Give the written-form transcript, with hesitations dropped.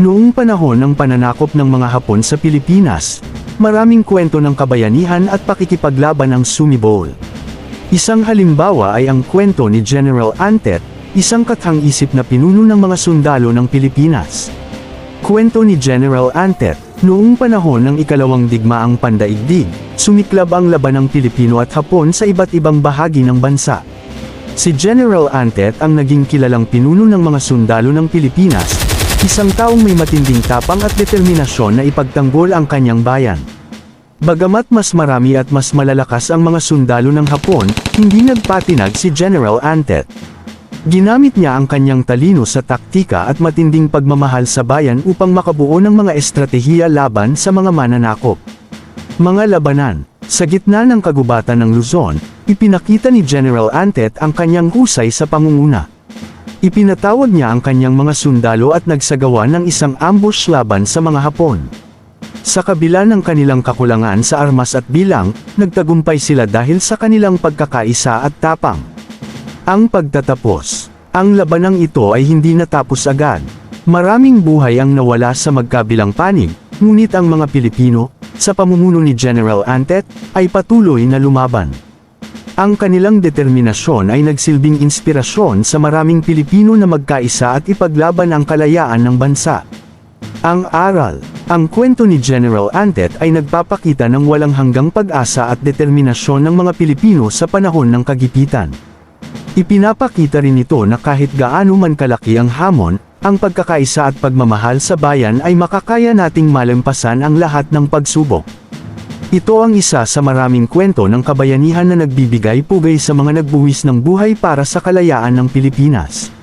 Noong panahon ng pananakop ng mga Hapon sa Pilipinas, maraming kwento ng kabayanihan at pakikipaglaban ang sumibol. Isang halimbawa ay ang kwento ni General Antet, isang kathang-isip na pinuno ng mga sundalo ng Pilipinas. Kwento ni General Antet, noong panahon ng ikalawang digmaang pandaigdig, sumiklab ang labanang Pilipino at Hapon sa iba't ibang bahagi ng bansa. Si General Antet ang naging kilalang pinuno ng mga sundalo ng Pilipinas, isang taong may matinding tapang at determinasyon na ipagtanggol ang kanyang bayan. Bagamat mas marami at mas malalakas ang mga sundalo ng Hapon, hindi nagpatinag si General Antet. Ginamit niya ang kanyang talino sa taktika at matinding pagmamahal sa bayan upang makabuo ng mga estratehiya laban sa mga mananakop. Mga labanan. Sa gitna ng kagubatan ng Luzon, ipinakita ni General Antet ang kanyang husay sa pangunguna. Ipinatawag niya ang kanyang mga sundalo at nagsagawa ng isang ambush laban sa mga Hapon. Sa kabila ng kanilang kakulangan sa armas at bilang, nagtagumpay sila dahil sa kanilang pagkakaisa at tapang. Ang pagtatapos. Ang labanang ito ay hindi natapos agad. Maraming buhay ang nawala sa magkabilang panig, ngunit ang mga Pilipino, sa pamumuno ni General Antet, ay patuloy na lumaban. Ang kanilang determinasyon ay nagsilbing inspirasyon sa maraming Pilipino na magkaisa at ipaglaban ang kalayaan ng bansa. Ang aral. Ang kwento ni General Antet ay nagpapakita ng walang hanggang pag-asa at determinasyon ng mga Pilipino sa panahon ng kagipitan. Ipinapakita rin ito na kahit gaano man kalaki ang hamon, ang pagkakaisa at pagmamahal sa bayan ay makakaya nating malampasan ang lahat ng pagsubok. Ito ang isa sa maraming kwento ng kabayanihan na nagbibigay pugay sa mga nagbuwis ng buhay para sa kalayaan ng Pilipinas.